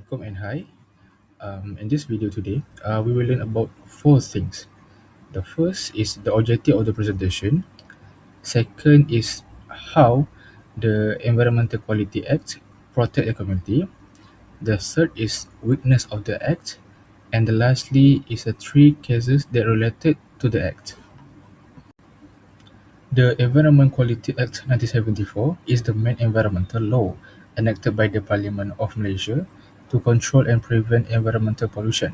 Assalamualaikum and hi. In this video today, we will learn about four things. The first is the objective of the presentation. Second is how the Environmental Quality Act protect the community. The third is weakness of the act, and the lastly is the three cases that related to the act. The Environment Quality Act 1974 is the main environmental law enacted by the Parliament of Malaysia to control and prevent environmental pollution.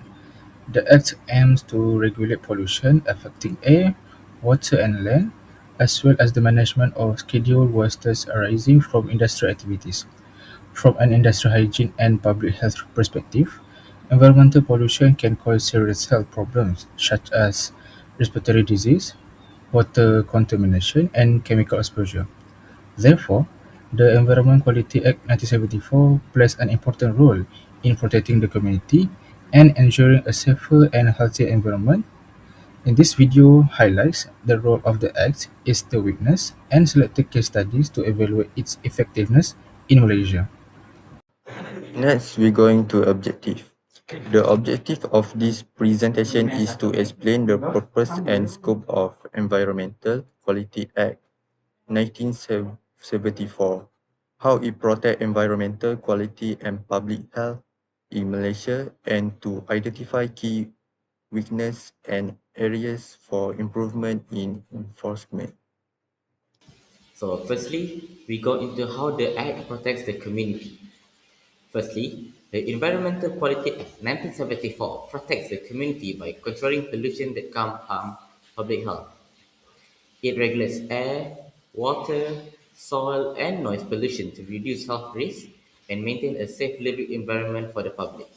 The Act aims to regulate pollution affecting air, water and land, as well as the management of scheduled wastes arising from industrial activities. From an industrial hygiene and public health perspective, environmental pollution can cause serious health problems such as respiratory disease, water contamination, and chemical exposure. Therefore, the Environment Quality Act 1974 plays an important role in protecting the community and ensuring a safer and healthier environment. In this video highlights the role of the Act, its the weakness, and selected case studies to evaluate its effectiveness in Malaysia. Next, we're going to objective. The objective of this presentation is to explain the purpose and scope of Environmental Quality Act 1974, how it protects environmental quality and public health in Malaysia, and to identify key weaknesses and areas for improvement in enforcement. So, firstly, we go into how the Act protects the community. Firstly, the Environmental Quality Act 1974 protects the community by controlling pollution that can harm public health. It regulates air, water, soil, and noise pollution to reduce health risks and maintain a safe living environment for the public.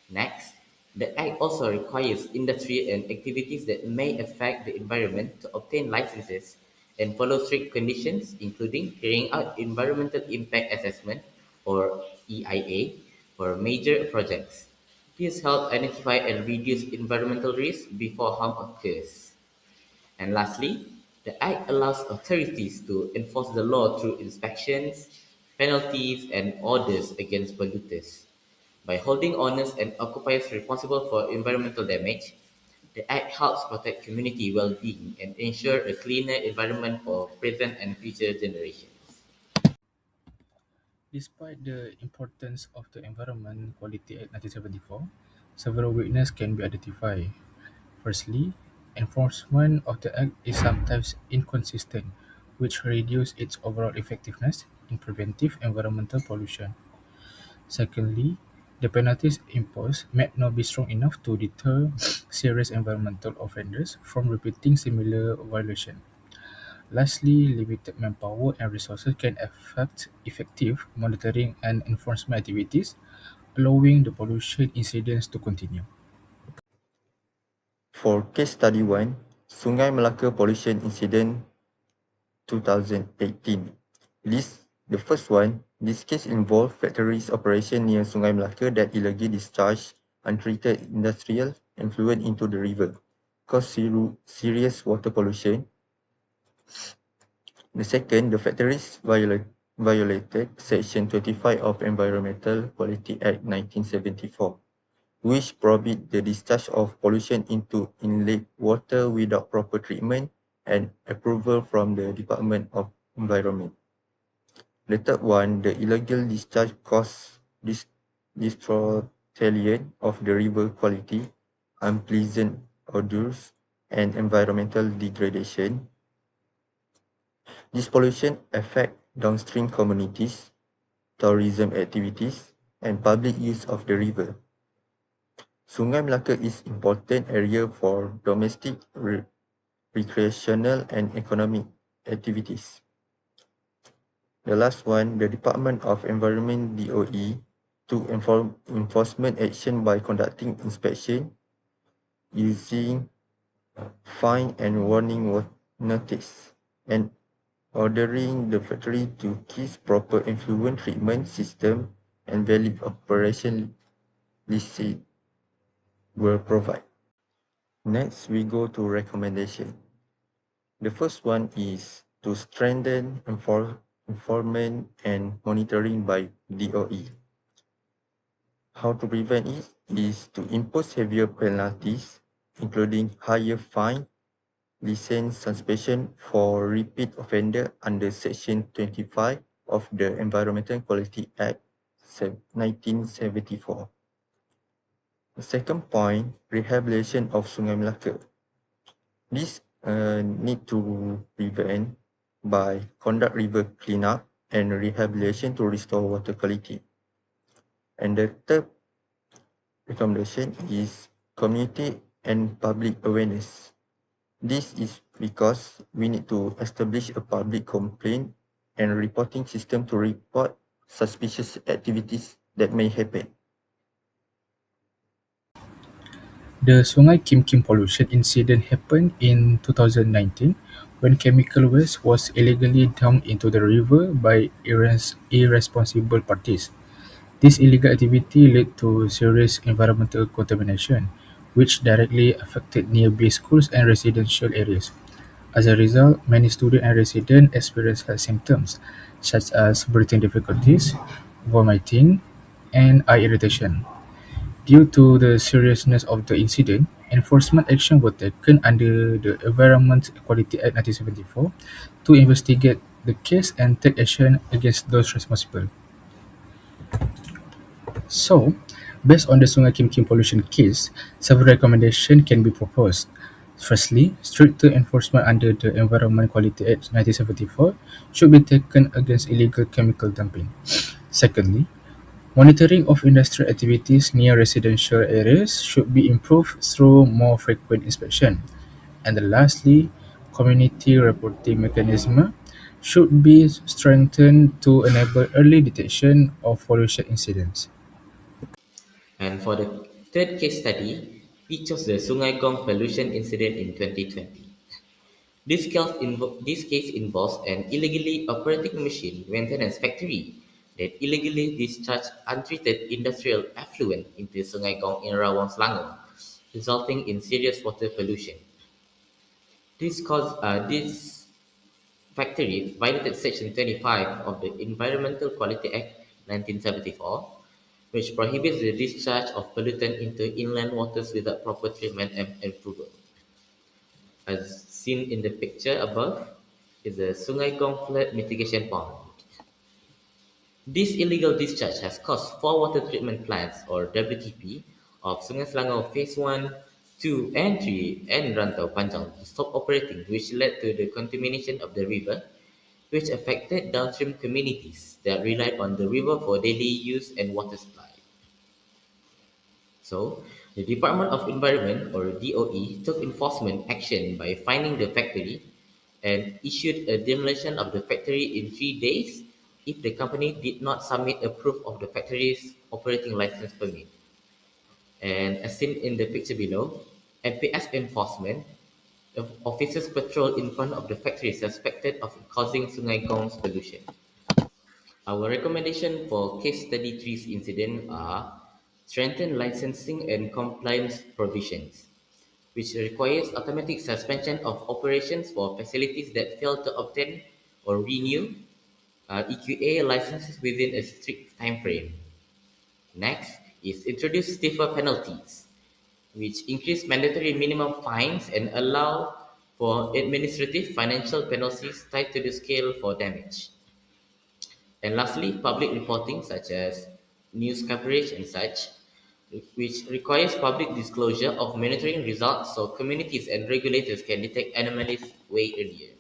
Next, the Act also requires industry and activities that may affect the environment to obtain licenses and follow strict conditions, including carrying out environmental impact assessment or EIA for major projects. This helps identify and reduce environmental risks before harm occurs. And lastly, the Act allows authorities to enforce the law through inspections, penalties, and orders against polluters. By holding owners and occupiers responsible for environmental damage, the Act helps protect community well-being and ensure a cleaner environment for present and future generations. Despite the importance of the Environment Quality Act 1974, several weaknesses can be identified. Firstly, enforcement of the Act is sometimes inconsistent, which reduces its overall effectiveness in preventive environmental pollution. Secondly, the penalties imposed may not be strong enough to deter serious environmental offenders from repeating similar violations. Lastly, limited manpower and resources can affect effective monitoring and enforcement activities, allowing the pollution incidents to continue. For case study 1, Sungai Melaka Pollution Incident 2018. The first one, this case involved factories operation near Sungai Melaka that illegally discharged untreated industrial effluent into the river, caused serious water pollution. The second, the factories violated Section 25 of Environmental Quality Act 1974, which prohibit the discharge of pollution into inlet water without proper treatment and approval from the Department of Environment. The third one, the illegal discharge caused deterioration of the river quality, unpleasant odors, and environmental degradation. This pollution affect downstream communities, tourism activities, and public use of the river. Sungai Melaka is important area for domestic, recreational, and economic activities. The last one, the Department of Environment DOE took enforcement action by conducting inspection, using fine and warning notice, and ordering the factory to keep proper effluent treatment system and valid operation license were provided. Next, we go to recommendation. The first one is to strengthen enforcement and monitoring by DOE. How to prevent it is to impose heavier penalties, including higher fine, license suspension for repeat offender under Section 25 of the Environmental Quality Act 1974. The second point, rehabilitation of Sungai Melaka. This need to prevent by conduct river cleanup and rehabilitation to restore water quality. And the third recommendation is community and public awareness. This is because we need to establish a public complaint and reporting system to report suspicious activities that may happen. The Sungai Kim Kim pollution incident happened in 2019 when chemical waste was illegally dumped into the river by irresponsible parties. This illegal activity led to serious environmental contamination, which directly affected nearby schools and residential areas. As a result, many students and residents experienced health symptoms such as breathing difficulties, vomiting, and eye irritation. Due to the seriousness of the incident, enforcement action were taken under the Environment Quality Act 1974 to investigate the case and take action against those responsible. So, based on the Sungai Kim Kim pollution case, several recommendations can be proposed. Firstly, stricter enforcement under the Environment Quality Act 1974 should be taken against illegal chemical dumping. Secondly, monitoring of industrial activities near residential areas should be improved through more frequent inspection. And lastly, community reporting mechanism should be strengthened to enable early detection of pollution incidents. And for the third case study, we chose the Sungai Gong pollution incident in 2020. This case involves an illegally operating machine maintenance factory that illegally discharged untreated industrial effluent into Sungai Gong in Rawang, Selangor, resulting in serious water pollution. This factory violated Section 25 of the Environmental Quality Act 1974, which prohibits the discharge of pollutant into inland waters without proper treatment and approval. As seen in the picture above, is the Sungai Gong flood mitigation pond. This illegal discharge has caused four water treatment plants or WTP of Sungai Selangor Phase 1, 2, and 3 and Rantau Panjang to stop operating, which led to the contamination of the river, which affected downstream communities that relied on the river for daily use and water supply. So, the Department of Environment or DOE took enforcement action by fining the factory and issued a demolition of the factory in 3 days if the company did not submit a proof of the factory's operating license permit. And as seen in the picture below, MPS enforcement officers patrol in front of the factory suspected of causing Sungai Gong's pollution. Our recommendation for case study 3's incident are strengthen licensing and compliance provisions, which requires automatic suspension of operations for facilities that fail to obtain or renew EQA licenses within a strict time frame. Next is introduce stiffer penalties, which increase mandatory minimum fines and allow for administrative financial penalties tied to the scale for damage. And lastly, public reporting such as news coverage and such, which requires public disclosure of monitoring results so communities and regulators can detect anomalies way earlier.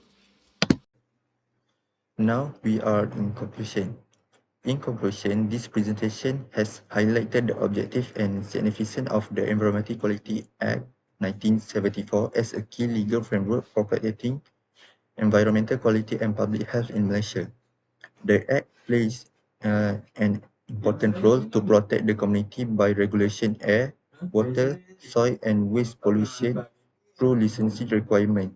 Now we are in conclusion. In conclusion, this presentation has highlighted the objective and significance of the Environmental Quality Act 1974 as a key legal framework for protecting environmental quality and public health in Malaysia. The Act plays an important role to protect the community by regulation air, water, soil and waste pollution through licensing requirement,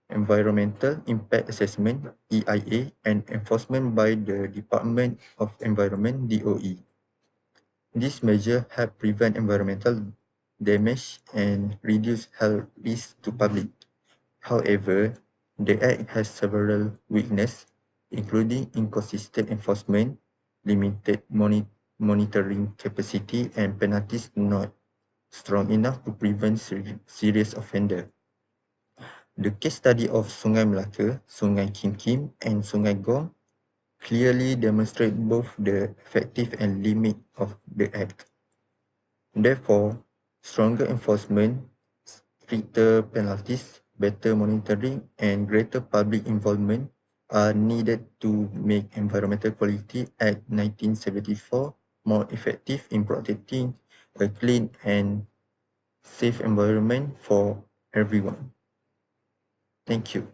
environmental impact assessment (EIA) and enforcement by the Department of Environment (DOE). These measures help prevent environmental damage and reduce health risks to public. However, the Act has several weaknesses, including inconsistent enforcement, limited monitoring capacity, and penalties not strong enough to prevent serious offender. The case study of Sungai Melaka, Sungai Kim Kim, and Sungai Gom clearly demonstrate both the effective and limit of the Act. Therefore, stronger enforcement, stricter penalties, better monitoring, and greater public involvement are needed to make Environmental Quality Act 1974 more effective in protecting a clean and safe environment for everyone. Thank you.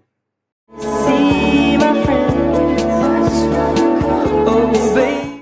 See my friends, oh baby.